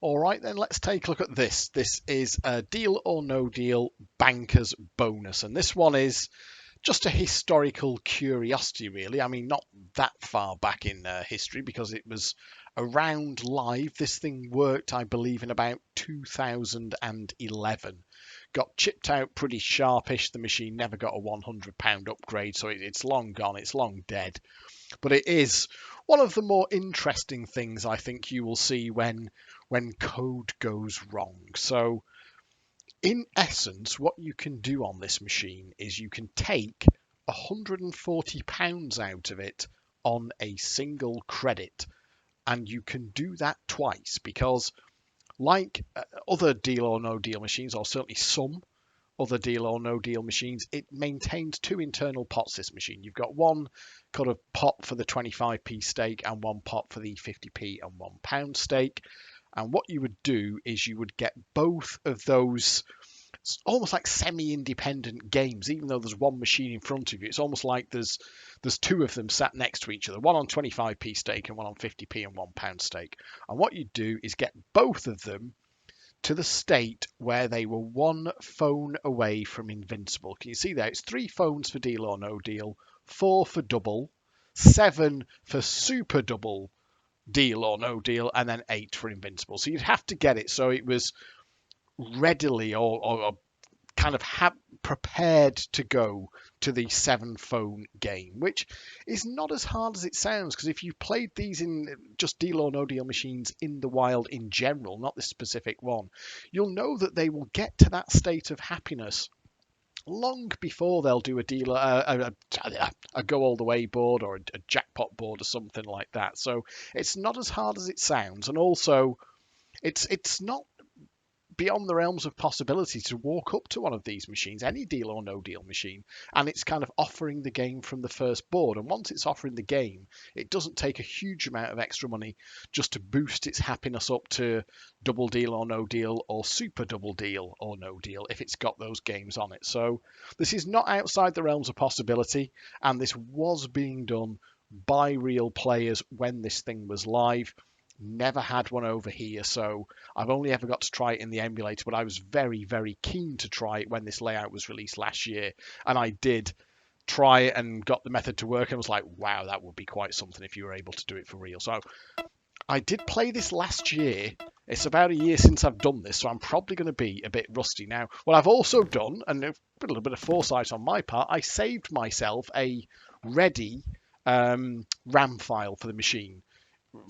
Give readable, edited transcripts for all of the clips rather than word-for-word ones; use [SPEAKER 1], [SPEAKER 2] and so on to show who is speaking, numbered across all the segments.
[SPEAKER 1] Alright then, let's take a look at this. This is a Deal or No Deal Bankers Bonus, and this one is just a historical curiosity really. I mean, not that far back in history because it was around live. This thing worked, I believe, in about 2011. Got chipped out pretty sharpish. The machine never got a £100 upgrade, so it's long gone, it's long dead. But it is one of the more interesting things I think you will see when code goes wrong. So in essence, what you can do on this machine is you can take £140 out of it on a single credit, and you can do that twice because like other Deal or No Deal machines, or certainly some other Deal or No Deal machines, it maintains two internal pots, this machine. You've got one kind of pot for the 25p stake and one pot for the 50p and £1 stake. And what you would do is you would get both of those almost like semi-independent games, even though there's one machine in front of you. It's almost like there's two of them sat next to each other, one on 25p stake and one on 50p and £1 stake. And what you do is get both of them to the state where they were one phone away from invincible. Can you see there? It's 3 phones for Deal or No Deal, 4 for double, 7 for super double Deal or No Deal, and then 8 for invincible. So you'd have to get it so it was readily or kind of prepared to go to the 7 phone game, which is not as hard as it sounds, because if you've played these in just Deal or No Deal machines in the wild in general, not this specific one, you'll know that they will get to that state of happiness long before they'll do a deal, a go all the way board or a jackpot board or something like that. So it's not as hard as it sounds, and also it's not beyond the realms of possibility to walk up to one of these machines, any Deal or No Deal machine, and it's kind of offering the game from the first board. And once it's offering the game, it doesn't take a huge amount of extra money just to boost its happiness up to double Deal or No Deal or super double Deal or No Deal if it's got those games on it. So this is not outside the realms of possibility, and this was being done by real players when this thing was live. Never had one over here, so I've only ever got to try it in the emulator, but I was very, very keen to try it when this layout was released last year, and I did try it and got the method to work and was like, wow, that would be quite something if you were able to do it for real. So I did play this last year. It's about a year since I've done this, so I'm probably going to be a bit rusty now. What I've also done, and a little bit of foresight on my part, I saved myself a ready RAM file for the machine.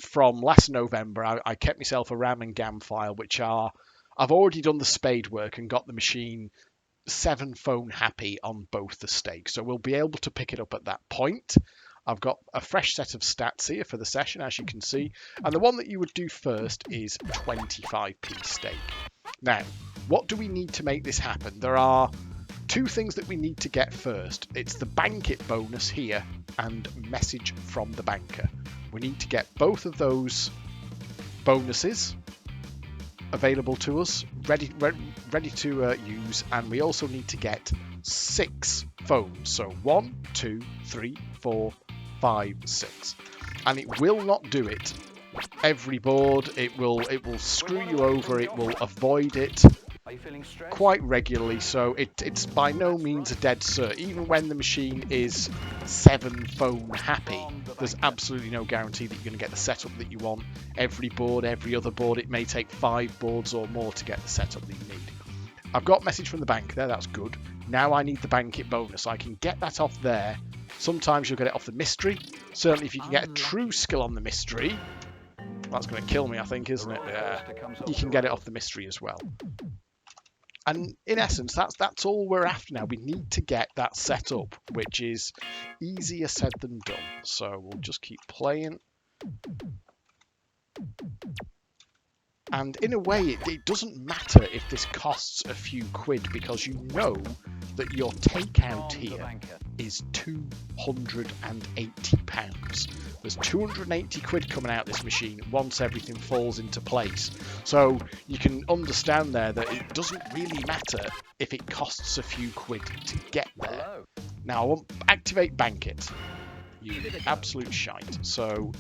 [SPEAKER 1] From last November, I kept myself a RAM and GAM file, which are, I've already done the spade work and got the machine 7 phone happy on both the stakes. So we'll be able to pick it up at that point. I've got a fresh set of stats here for the session, as you can see. And the one that you would do first is 25p stake. Now, what do we need to make this happen? There are 2 things that we need to get first. It's the bank it bonus here and message from the banker. We need to get both of those bonuses available to us, ready to use, and we also need to get 6 phones. So 1, 2, 3, 4, 5, 6, and it will not do it every board. It will screw you over. It will avoid it quite regularly, so it's by no means a dead cert. Even when the machine is 7 phone happy, there's absolutely no guarantee that you're going to get the setup that you want every board, every other board. It may take 5 boards or more to get the setup that you need. I've got message from the bank there, that's good. Now I need the bank it bonus. I can get that off there. Sometimes you'll get it off the mystery. Certainly if you can get a true skill on the mystery, that's going to kill me, I think, isn't it? Yeah. You can get it off the mystery as well. And in essence, that's all we're after now. We need to get that set up, which is easier said than done. So we'll just keep playing. And in a way, it doesn't matter if this costs a few quid, because you know that your takeout here is £280. There's 280 quid coming out this machine once everything falls into place. So you can understand there that it doesn't really matter if it costs a few quid to get there. Now I won't activate bank it, you absolute shite. So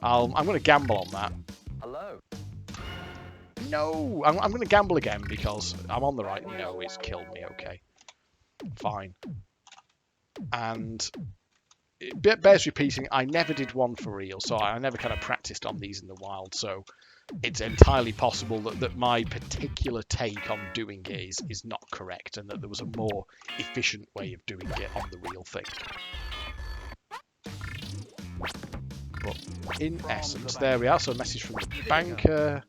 [SPEAKER 1] I'm going to gamble on that. No! I'm going to gamble again because I'm on the right. No, it's killed me. Okay. Fine. And it bears repeating, I never did one for real, so I never kind of practiced on these in the wild, so it's entirely possible that my particular take on doing it is not correct and that there was a more efficient way of doing it on the real thing. But in essence, there we are. So a message from the banker.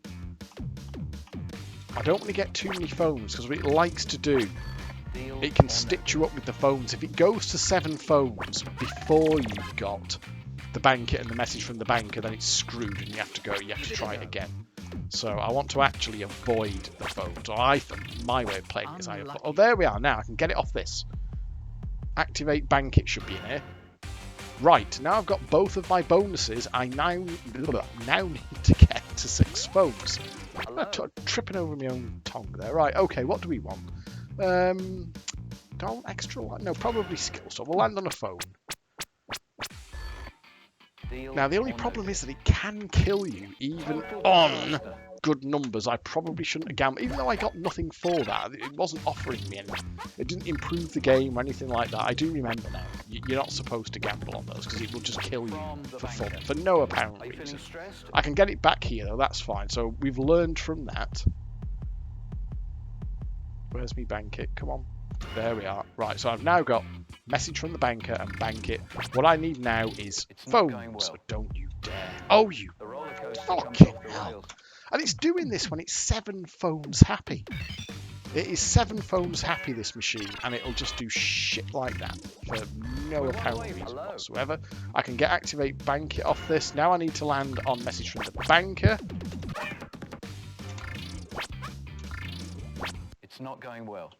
[SPEAKER 1] I don't want to get too many phones because what it likes to do, it can stitch you up with the phones. If it goes to 7 phones before you've got the banker and the message from the banker, then it's screwed and you have to try it again. So I want to actually avoid the phones. Or my way of playing is oh, there we are. Now I can get it off this. Activate bank, it should be in here. Right, now I've got both of my bonuses. I now need to get to 6 phones. I'm tripping over my own tongue there. Right, okay, what do we want? Don't extra one? No, probably skill. So we'll land on a phone. Now the only problem is that it can kill you even on good numbers. I probably shouldn't have gambled, even though I got nothing for that. It wasn't offering me anything. It didn't improve the game or anything like that. I do remember now. You're not supposed to gamble on those because it will just kill you for fun, for no apparent reason. I can get it back here though, that's fine. So we've learned from that. Where's me bank it? Come on. There we are. Right, so I've now got message from the banker and bank it. What I need now is phones. So don't you dare. Oh, you fucking hell. And it's doing this when it's 7 phones happy. It is 7 phones happy, this machine, and it'll just do shit like that for no apparent reason whatsoever. I can get activate bank it off this. Now I need to land on message from the banker.
[SPEAKER 2] It's not going well.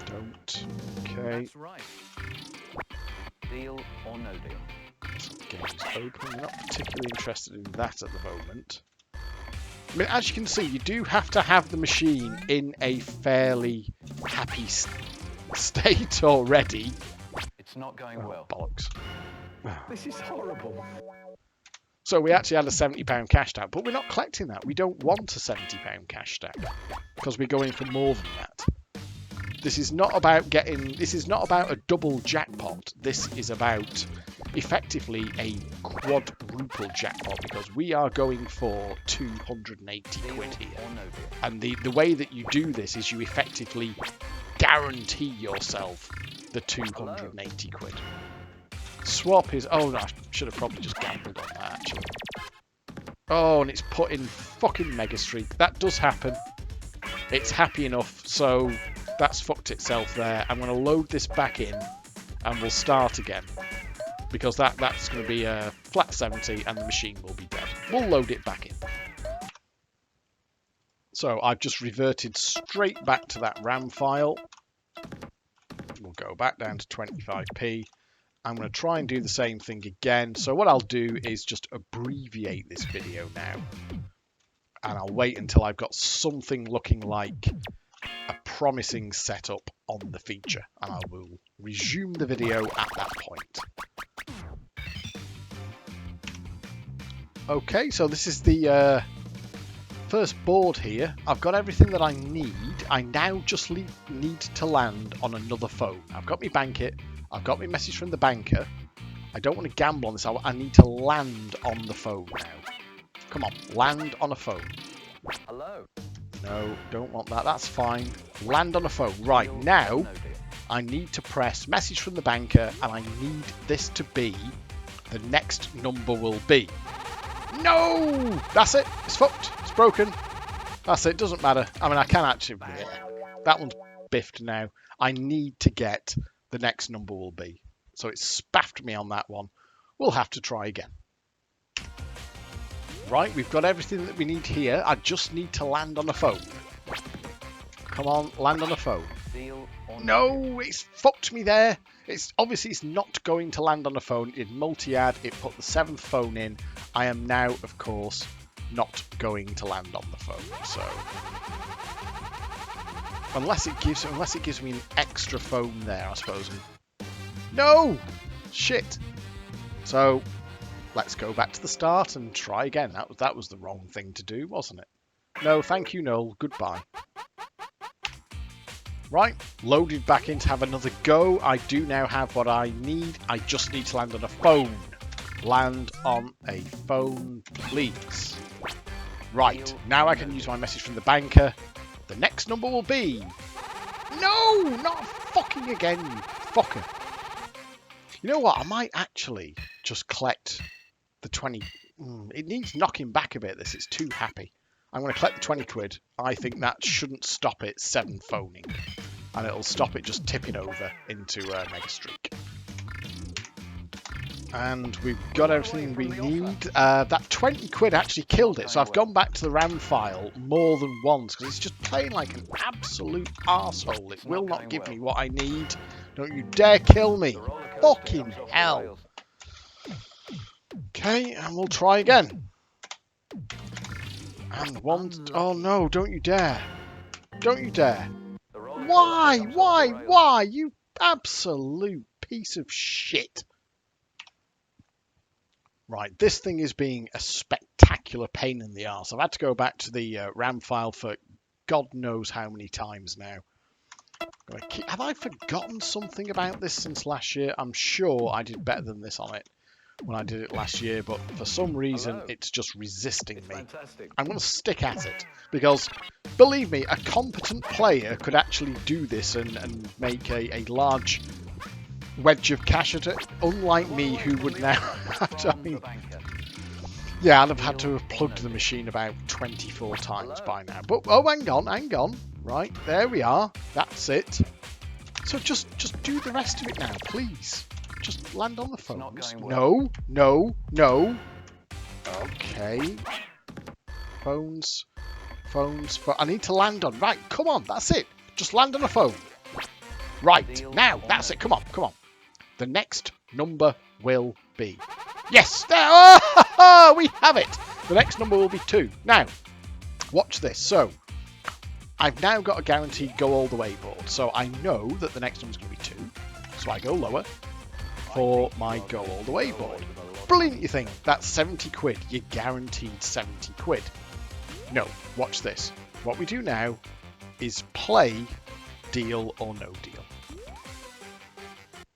[SPEAKER 1] Don't. Okay.
[SPEAKER 2] That's right. Deal or no deal.
[SPEAKER 1] Game's open. We're not particularly interested in that at the moment. I mean, as you can see, you do have to have the machine in a fairly happy state already.
[SPEAKER 2] It's not going well.
[SPEAKER 1] Bollocks.
[SPEAKER 2] This is horrible.
[SPEAKER 1] So we actually had a £70 cash stack, but we're not collecting that. We don't want a £70 cash stack because we're going for more than that. This is not about a double jackpot. This is about effectively a quadruple jackpot because we are going for 280 quid here. And the way that you do this is you effectively guarantee yourself the 280 quid. Swap is... Oh, no, I should have probably just gambled on that, actually. Oh, and it's put in fucking Mega Streak. That does happen. It's happy enough, so that's fucked itself there. I'm going to load this back in, and we'll start again. Because that's going to be a flat 70, and the machine will be dead. We'll load it back in. So I've just reverted straight back to that RAM file. We'll go back down to 25p. I'm going to try and do the same thing again. So what I'll do is just abbreviate this video now. And I'll wait until I've got something looking like a promising setup on the feature. And I will resume the video at that point. Okay, so this is the first board here. I've got everything that I need. I now just need to land on another phone. I've got my bank it. I've got my message from the banker. I don't want to gamble on this. I need to land on the phone now. Come on, land on a phone.
[SPEAKER 2] Hello.
[SPEAKER 1] No, don't want that. That's fine. Land on a phone. Right, now I need to press message from the banker and I need this to be the next number will be. No! That's it. It's fucked. It's broken. That's it. Doesn't matter. I mean, I can actually... That one's biffed now. I need to get the next number will be. So it spaffed me on that one. We'll have to try again. Right, we've got everything that we need here. I just need to land on a phone. Come on, land on a phone. No, it's fucked me there. It's obviously it's not going to land on a phone. It multi-add, it put the 7th phone in. I am now, of course, not going to land on the phone. So unless it gives me an extra phone there, I suppose. No! Shit. So let's go back to the start and try again. That was the wrong thing to do, wasn't it? No, thank you, Noel. Goodbye. Right, loaded back in to have another go. I do now have what I need. I just need to land on a phone. Land on a phone, please. Right, now I can use my message from the banker. The next number will be... No, not fucking again, you fucker. You know what, I might actually just collect the 20... It needs knocking back a bit, this. It's too happy. I'm going to collect the 20 quid. I think that shouldn't stop it 7 phoning. And it'll stop it just tipping over into Mega Streak. And we've got everything we need. That 20 quid actually killed it. So I've gone back to the RAM file more than once. Because it's just playing like an absolute arsehole. It will not give me what I need. Don't you dare kill me. Fucking hell. Okay, and we'll try again. And one... Oh no, don't you dare. Don't you dare. Why? You absolute piece of shit. Right, this thing is being a spectacular pain in the arse. I've had to go back to the RAM file for God knows how many times now. Have I forgotten something about this since last year? I'm sure I did better than this on it when I did it last year, but for some reason it's just resisting me. I'm going to stick at it because, believe me, a competent player could actually do this and make a large wedge of cash at it, unlike me, who would now have to... Yeah, I'd have had to have plugged the machine about 24 times by now. But, oh, hang on. Right, there we are. That's it. So just do the rest of it now, please. Just land on the phones. No. Okay. Phones. I need to land on. Right, come on, that's it. Just land on a phone. Right, now, that's it. Come on. The next number will be... Yes, there. Oh, we have it. The next number will be 2. Now, watch this. So, I've now got a guaranteed go all the way board. So I know that the next one's going to be 2. So I go lower for my go all the way board. Brilliant, you think. That's 70 quid. You're guaranteed 70 quid. No, watch this. What we do now is play deal or no deal.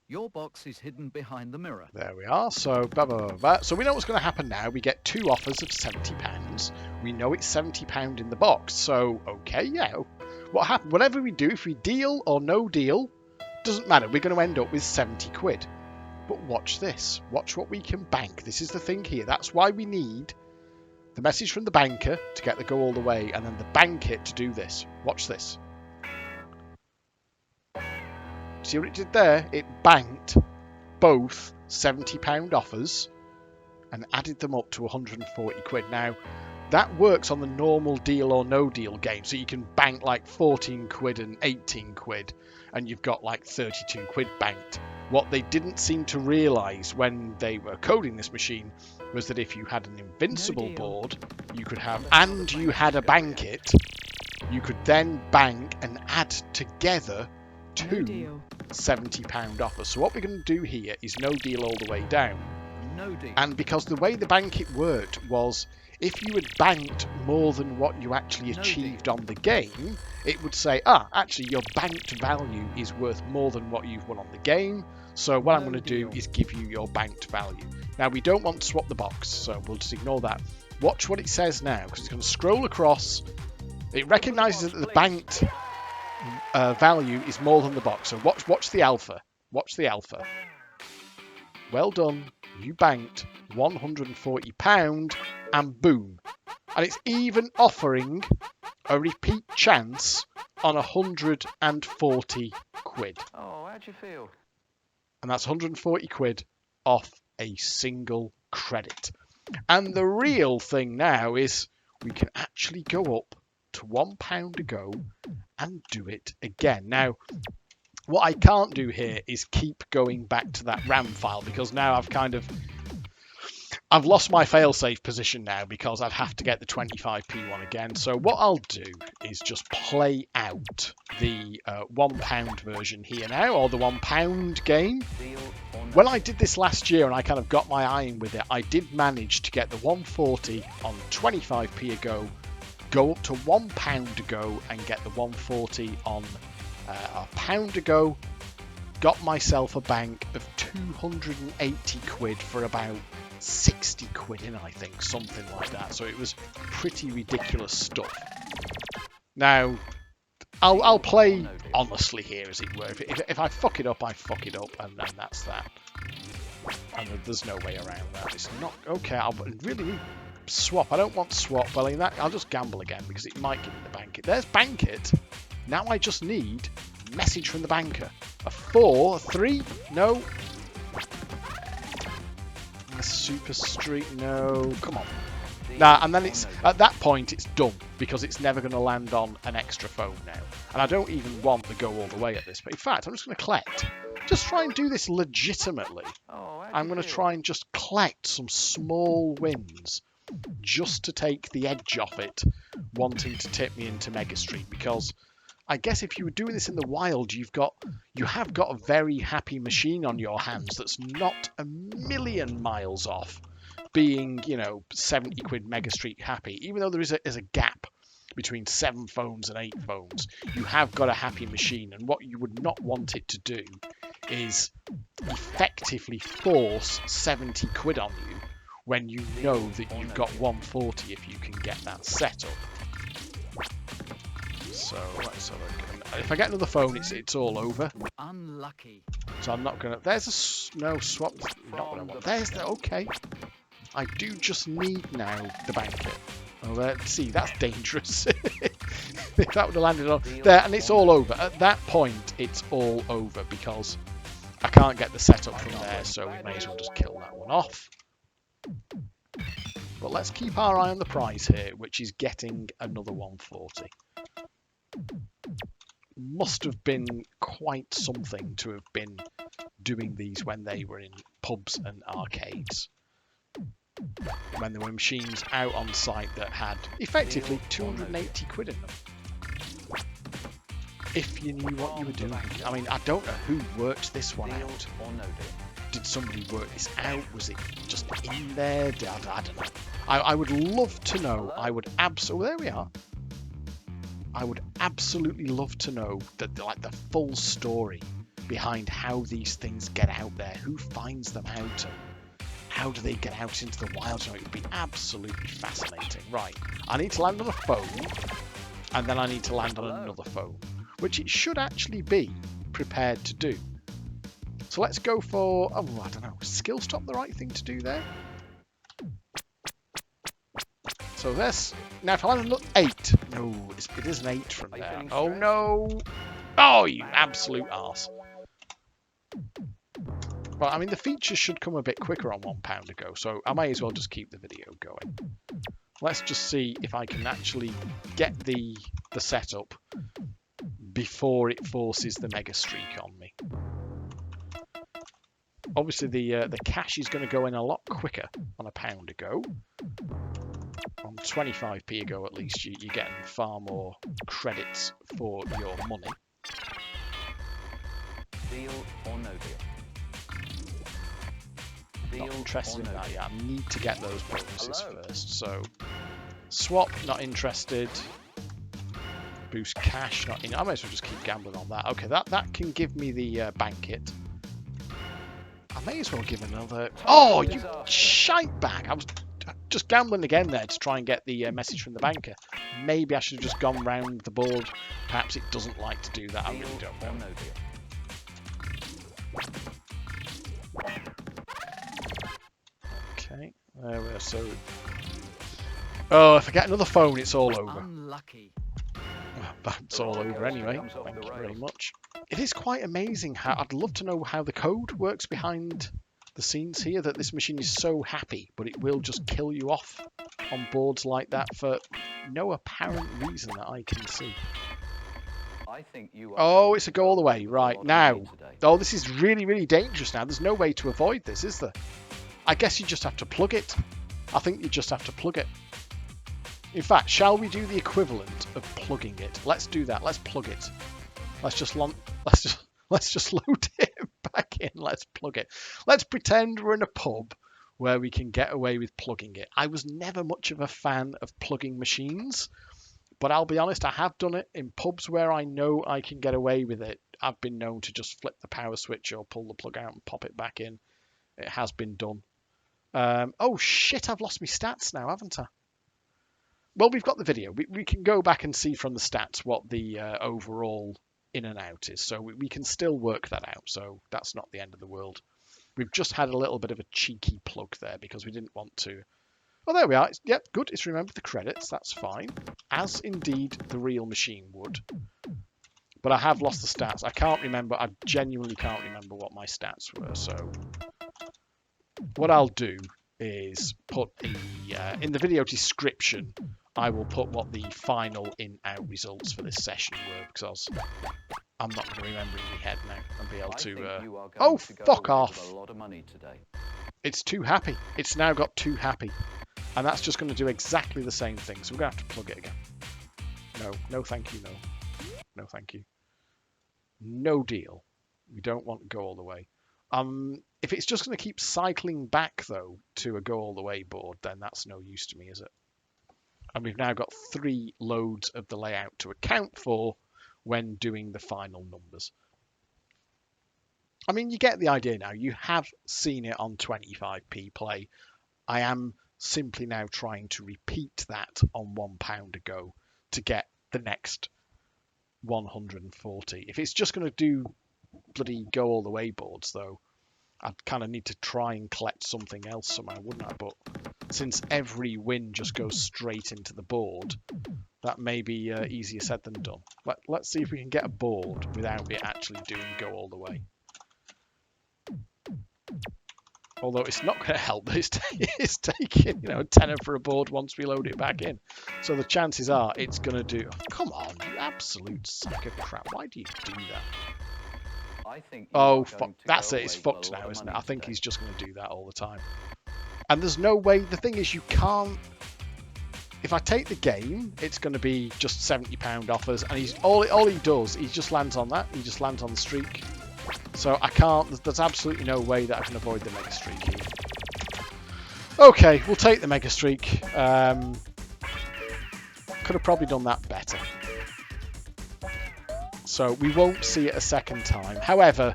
[SPEAKER 2] Your box is hidden behind the mirror.
[SPEAKER 1] There we are. So, So we know what's going to happen now. We get 2 offers of £70. We know it's £70 in the box. So, okay, yeah. What happens? Whatever we do, if we deal or no deal, doesn't matter. We're going to end up with 70 quid. But watch this. Watch what we can bank. This is the thing here. That's why we need the message from the banker to get the go all the way, and then the bank it to do this. Watch this. See what it did there? It banked both £70 offers and added them up to 140 quid. Now, that works on the normal deal or no deal game. So you can bank like 14 quid and 18 quid and you've got like 32 quid banked. What they didn't seem to realise when they were coding this machine was that if you had an invincible board, you could have, and you had a bank it, you could then bank and add together 2 £70 offers. So what we're going to do here is no deal all the way down.
[SPEAKER 2] No deal.
[SPEAKER 1] And because the way the bank it worked was, if you had banked more than what you actually achieved on the game, it would say, actually your banked value is worth more than what you've won on the game. So what I'm going to do is give you your banked value. Now we don't want to swap the box, so we'll just ignore that. Watch what it says now, because it's going to scroll across. It recognises that the banked value is more than the box. So watch the alpha. Watch the alpha. Well done. You banked £140 and boom. And it's even offering a repeat chance on 140 quid.
[SPEAKER 2] Oh, how'd you feel?
[SPEAKER 1] And that's 140 quid off a single credit. And the real thing now is we can actually go up to £1 a go and do it again. Now, what I can't do here is keep going back to that RAM file, because now I've lost my failsafe position now, because I'd have to get the 25p one again. So what I'll do is just play out the £1 version here now, or the £1 game. When I did this last year and I kind of got my eye in with it, I did manage to get the 140 on 25p a go go up to £1 to go and get the 140 on a pound to go. Got myself a bank of 280 quid for about 60 quid in, I think, something like that. So it was pretty ridiculous stuff. Now, I'll play honestly here, as it were. If I fuck it up, I fuck it up, and that's that. And there's no way around that. It's not okay. I'll really need swap. I don't want swap, but in that I'll just gamble again because it might give me the bank it. There's bank it. Now I just need message from the banker. A 4, a 3, no. A super street, no. Come on. Nah, and then it's at that point it's done because it's never going to land on an extra phone now. And I don't even want to go all the way at this. But in fact, I'm just going to collect. Just try and do this legitimately. I'm going to try and just collect some small wins just to take the edge off it, wanting to tip me into Mega Street, because I guess if you were doing this in the wild, you have got a very happy machine on your hands that's not a million miles off being, 70 quid Mega Street happy. Even though there is a gap between 7 phones and 8 phones, you have got a happy machine, and what you would not want it to do is effectively force 70 quid on you when you know that you've got 140 if you can get that set up. So let's have a look. If I get another phone, it's all over.
[SPEAKER 2] Unlucky.
[SPEAKER 1] So I'm not gonna. There's no swap. Not what I want. There's the okay. I do just need now the bank it. Oh, see, that's dangerous. If that would have landed on there, and it's all over. At that point, it's all over because I can't get the setup from there, so we may as well just kill that one off. But let's keep our eye on the prize here, which is getting another 140. Must have been quite something to have been doing these when they were in pubs and arcades. When there were machines out on site that had effectively 280 quid in them. If you knew what you were doing. I mean, I don't know who worked this one out. Did somebody work this out? Was it just in there? I don't know. I would love to know. I would absolutely. There we are. I would absolutely love to know the full story behind how these things get out there. Who finds them out? How do they get out into the wild? It would be absolutely fascinating. Right, I need to land on a phone, and then I need to land on another phone, which it should actually be prepared to do. So let's go for, I don't know, skill stop the right thing to do there? So this, now if I land on 8, no, it is an 8 from there. Oh no! Oh, you absolute arse. Well, I mean, the features should come a bit quicker on £1 to go, so I may as well just keep the video going. Let's just see if I can actually get the setup before it forces the Mega Streak on me. Obviously, the cash is going to go in a lot quicker on £1 to go. On 25p a go, at least, you're getting far more credits for your money.
[SPEAKER 2] Deal or no deal?
[SPEAKER 1] Not interested in that yet. I need to get those bonuses first. So, swap, not interested. Boost cash, not in. I might as well just keep gambling on that. Okay, that can give me the bank kit. I may as well give another. Oh, you shite bag! I was just gambling again there to try and get the message from the banker. Maybe I should have just gone round the board. Perhaps it doesn't like to do that. I really don't know. Okay, there we are. So, oh, if I get another phone, it's all over.
[SPEAKER 2] Unlucky.
[SPEAKER 1] That's all over anyway. Thank you very much. It is quite amazing how I'd love to know how the code works behind the scenes here. That this machine is so happy, but it will just kill you off on boards like that for no apparent reason that I can see.
[SPEAKER 2] I think you are.
[SPEAKER 1] Oh, it's a go all the way. Right, now. Oh, this is really, really dangerous now. There's no way to avoid this, is there? I guess you just have to plug it. I think you just have to plug it. In fact, shall we do the equivalent of plugging it? Let's do that. Let's plug it. Let's just load it back in. Let's plug it. Let's pretend we're in a pub where we can get away with plugging it. I was never much of a fan of plugging machines But I'll be honest, I have done it in pubs where I know I can get away with it. I've been known to just flip the power switch or pull the plug out and pop it back in. It has been done. Oh shit, I've lost my stats now, haven't I? Well, we've got the video. We can go back and see from the stats what the overall in and out is. So we can still work that out. So that's not the end of the world. We've just had a little bit of a cheeky plug there because we didn't want to. Oh, there we are. Yep, good. It's remembered the credits. That's fine. As indeed the real machine would. But I have lost the stats. I can't remember. I genuinely can't remember what my stats were. So what I'll do is put in the video description, I will put what the final in-out results for this session were because I'm not going to remember in my head now and be able to. Oh, fuck off! It's too happy. It's now got too happy. And that's just going to do exactly the same thing. So we're going to have to plug it again. No thank you, no. No thank you. No deal. We don't want to go all the way. If it's just going to keep cycling back, though, to a go all the way board, then that's no use to me, is it? And we've now got 3 loads of the layout to account for when doing the final numbers. I mean, you get the idea now. You have seen it on 25p play. I am simply now trying to repeat that on £1 a go to get the next 140. If it's just going to do bloody go all the way boards, though, I'd kind of need to try and collect something else somehow, wouldn't I? But since every win just goes straight into the board, that may be easier said than done. Let's see if we can get a board without it actually doing go all the way. Although it's not going to help, it's taking a tenner for a board once we load it back in. So the chances are it's going to do. Oh, come on, you absolute sack of crap! Why do you do that?
[SPEAKER 2] I think
[SPEAKER 1] oh fuck! That's it. It's fucked now, isn't it? I think he's just going to do that all the time. And there's no way. The thing is, you can't. If I take the game, it's going to be just £70 offers, and he's all he does. He just lands on that. He just lands on the streak. So I can't, there's absolutely no way that I can avoid the Mega Streak here. Okay, we'll take the Mega Streak. Could have probably done that better. So we won't see it a second time. However,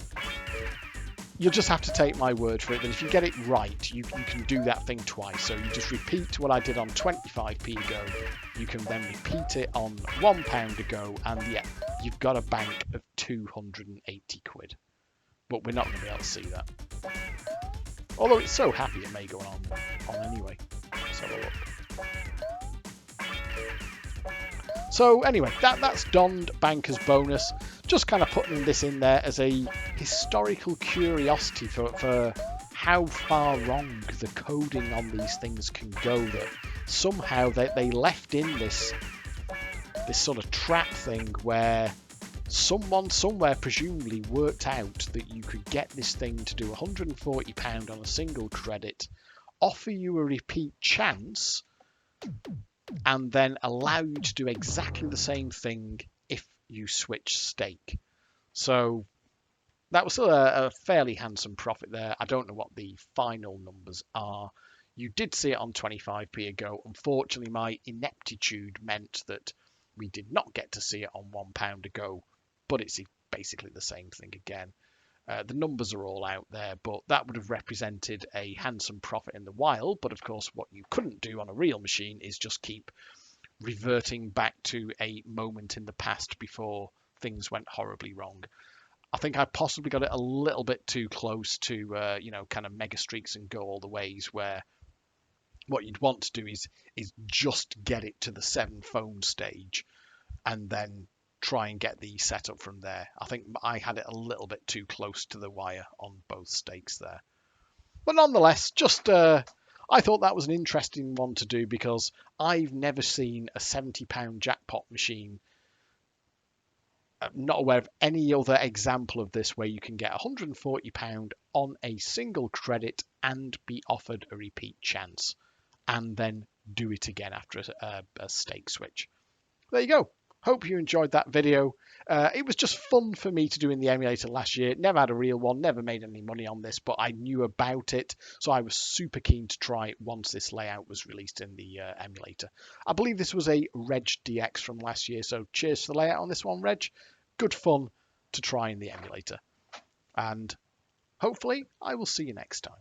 [SPEAKER 1] you'll just have to take my word for it that if you get it right, you can do that thing twice. So you just repeat what I did on 25p ago. You can then repeat it on £1 ago, and yeah, you've got a bank of 280 quid. But we're not going to be able to see that. Although it's so happy it may go on anyway. Let's have a look. So anyway, that's donned Banker's bonus. Just kind of putting this in there as a historical curiosity for how far wrong the coding on these things can go. That somehow they left in this sort of trap thing where someone somewhere presumably worked out that you could get this thing to do £140 on a single credit, offer you a repeat chance, and then allow you to do exactly the same thing if you switch stake. So that was still a fairly handsome profit there. I don't know what the final numbers are. You did see it on 25p ago. Unfortunately, my ineptitude meant that we did not get to see it on £1 ago, but it's basically the same thing again. The numbers are all out there, but that would have represented a handsome profit in the wild. But of course, what you couldn't do on a real machine is just keep reverting back to a moment in the past before things went horribly wrong. I think I possibly got it a little bit too close to, kind of mega streaks and go all the ways, where what you'd want to do is just get it to the 7 phone stage and then try and get the setup from there. I think I had it a little bit too close to the wire on both stakes there. But nonetheless, just I thought that was an interesting one to do because I've never seen a £70 jackpot machine. I'm not aware of any other example of this where you can get £140 on a single credit and be offered a repeat chance and then do it again after a stake switch. There you go. Hope you enjoyed that video. It was just fun for me to do in the emulator last year. Never had a real one, never made any money on this, but I knew about it, so I was super keen to try it once this layout was released in the emulator. I believe this was a Reg DX from last year, so cheers to the layout on this one, Reg. Good fun to try in the emulator. And hopefully I will see you next time.